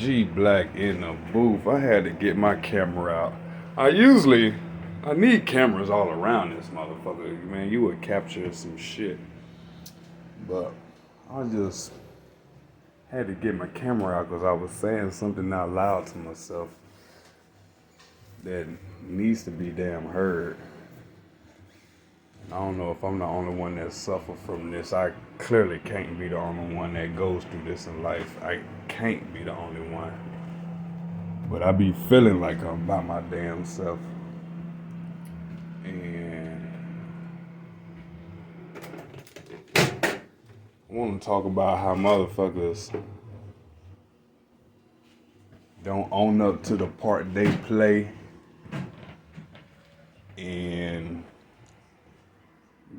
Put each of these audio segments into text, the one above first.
G Black in the booth. I had to get my camera out. I need cameras all around this motherfucker. Man, you would capture some shit. But I just had to get my camera out because I was saying something out loud to myself that needs to be damn heard. I don't know if I'm the only one that suffer from this. I clearly can't be the only one that goes through this in life. I can't be the only one. But I be feeling like I'm by my damn self. And I want to talk about how motherfuckers don't own up to the part they play in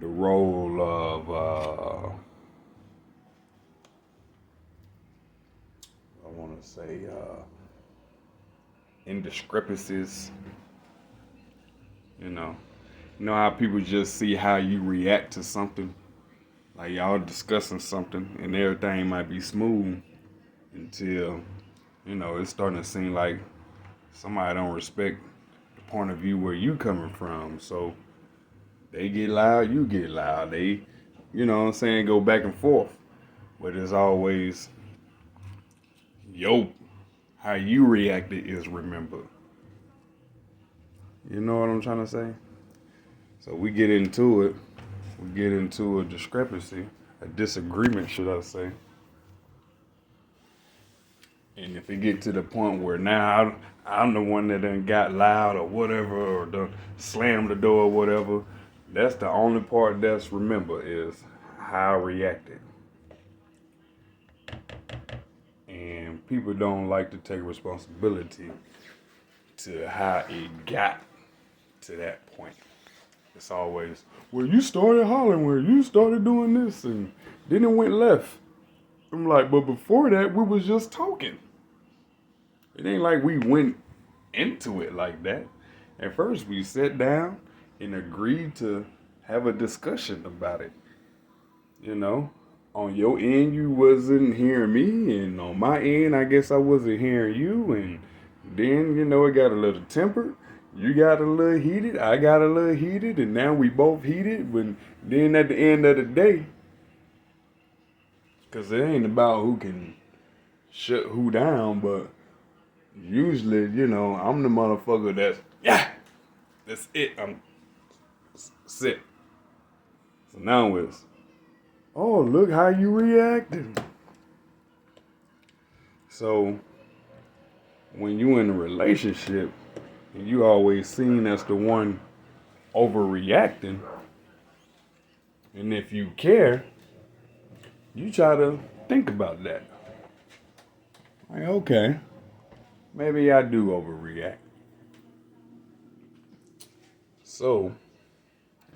the role of, I want to say, indiscrepancies. You know how people just see how you react to something? Like y'all discussing something and everything might be smooth until, it's starting to seem like somebody don't respect the point of view where you coming from. So they get loud, you get loud. They, what I'm saying, go back and forth. But it's always, yo, how you reacted is remembered. You know what I'm trying to say? So we get into it. We get into a discrepancy, a disagreement, should I say. And if it get to the point where now I'm the one that done got loud or whatever, or done slammed the door or whatever, that's the only part that's remembered is how I reacted. And people don't like to take responsibility to how it got to that point. It's always, well, you started hollering, where you started doing this, and then it went left. I'm like, but before that, we was just talking. It ain't like we went into it like that. At first, we sat down and agreed to have a discussion about it. You know, on your end, you wasn't hearing me, and on my end, I guess I wasn't hearing you. And then, it got a little tempered. You got a little heated, I got a little heated, and now we both heated. But then at the end of the day, because it ain't about who can shut who down, but usually, I'm the motherfucker that's it. I'm sick. So now it's, oh, look how you reacted. So when you in a relationship and you always seen as the one overreacting, and if you care, you try to think about that. Like, okay, maybe I do overreact. So,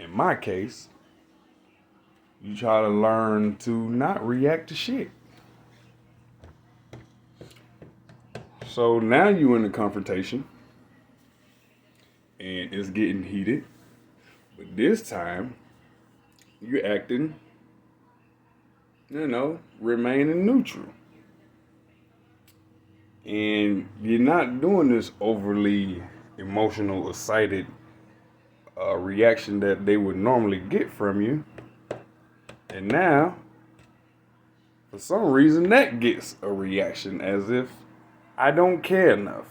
in my case, you try to learn to not react to shit. So now you in the confrontation, and it's getting heated. But this time, you're acting, remaining neutral. And you're not doing this overly emotional, excited reaction that they would normally get from you. And now, for some reason, that gets a reaction as if I don't care enough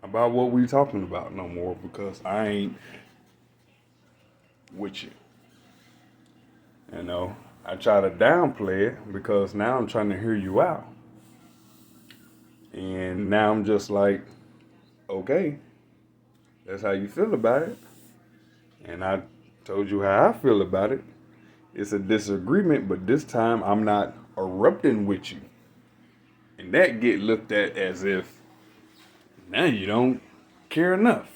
about what we talking about no more because I ain't with you. I try to downplay it because now I'm trying to hear you out. And now I'm just like, okay, that's how you feel about it. And I told you how I feel about it. It's a disagreement, but this time I'm not erupting with you. And that get looked at as if now you don't care enough.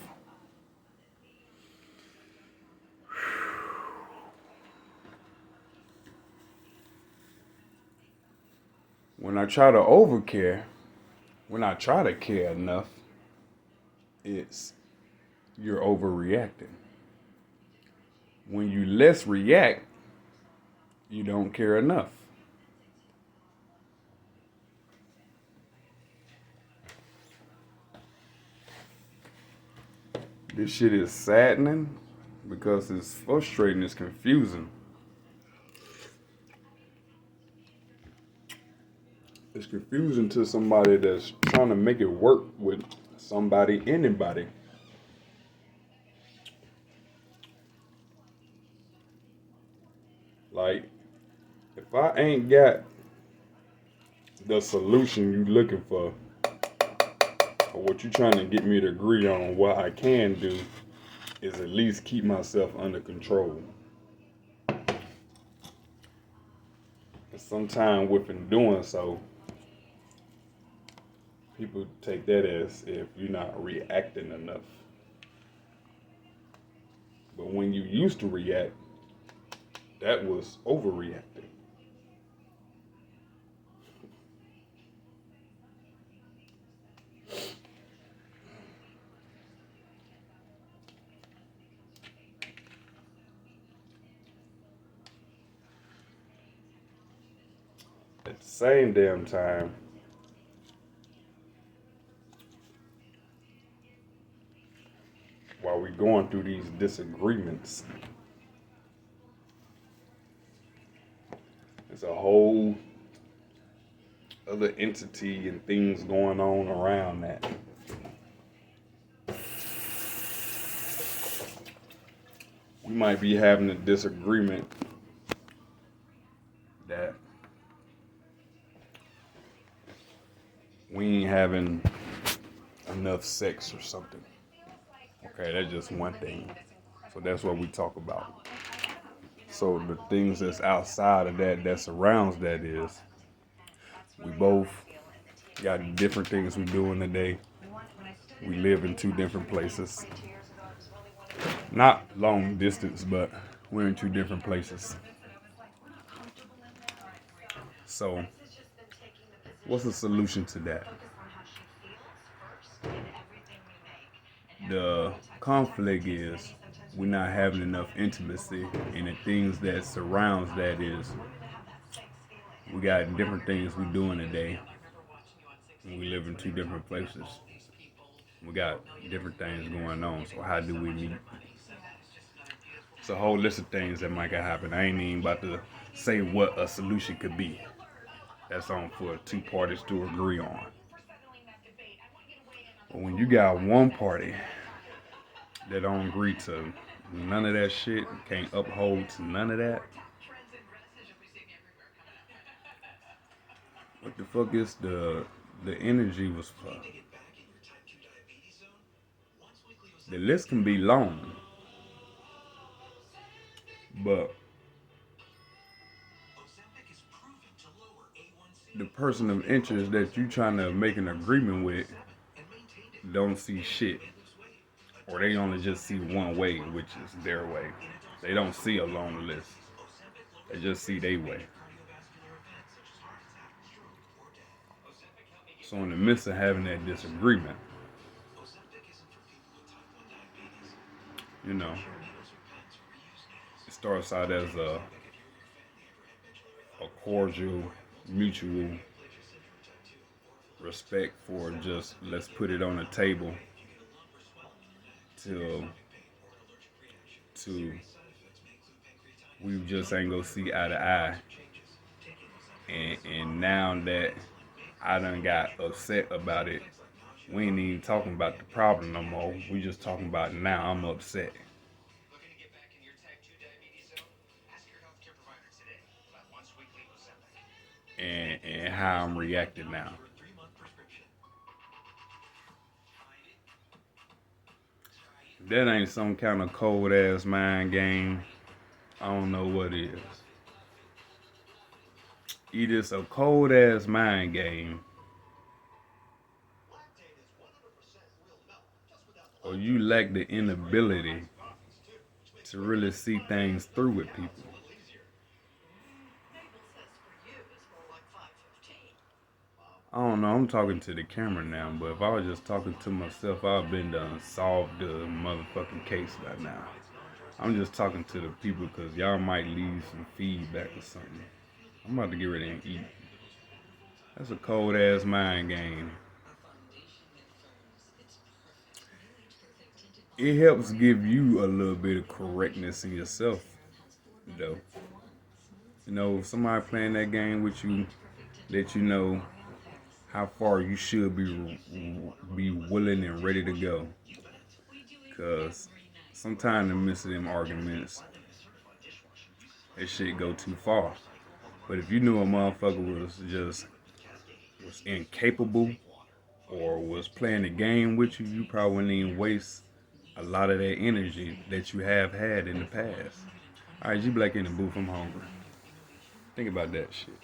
When I try to overcare, when I try to care enough, it's you're overreacting. When you less react, you don't care enough. This shit is saddening because it's frustrating, it's confusing. It's confusing to somebody that's trying to make it work with somebody, anybody. Like, if I ain't got the solution you looking for, or what you trying to get me to agree on, what I can do is at least keep myself under control. And sometimes within doing so, people take that as if you're not reacting enough. But when you used to react, that was overreacting. At the same damn time, while we're going through these disagreements, there's a whole other entity and things going on around that. We might be having a disagreement that we ain't having enough sex or something. Okay, that's just one thing. So that's what we talk about. So the things that's outside of that, that surrounds that is, we both got different things we do in the day. We live in two different places. Not long distance, but we're in two different places. So, what's the solution to that? The conflict is we're not having enough intimacy, and the things that surrounds that is we got different things we do in a day. We live in two different places. We got different things going on. So how do we meet? It's a whole list of things that might happen. I ain't even about to say what a solution could be. That's on for two parties to agree on. But when you got one party that don't agree to none of that shit, can't uphold to none of that, what the fuck is the energy was for? The list can be long, but the person of interest that you trying to make an agreement with don't see shit, or they only just see one way, which is their way. They don't see a long list. They just see their way. So in the midst of having that disagreement, you know, it starts out as a cordial, mutual respect for just let's put it on the table to we just ain't gonna see eye to eye. And now that I done got upset about it, we ain't even talking about the problem no more. We just talking about now I'm upset. And how I'm reacting now. That ain't some kind of cold ass mind game. I don't know what is. Either it's a cold ass mind game or you lack the inability to really see things through with people. I don't know, I'm talking to the camera now, but if I was just talking to myself, I've been done solved the motherfucking case by now. I'm just talking to the people because y'all might leave some feedback or something. I'm about to get ready and eat. That's a cold ass mind game. it helps give you a little bit of correctness in yourself, though. If somebody playing that game with you, let you know how far you should be willing and ready to go. Cause sometimes in the midst of them arguments, that shit go too far. But if you knew a motherfucker was incapable or was playing the game with you, you probably wouldn't even waste a lot of that energy that you have had in the past. All right, G Black in the booth. I'm hungry. Think about that shit.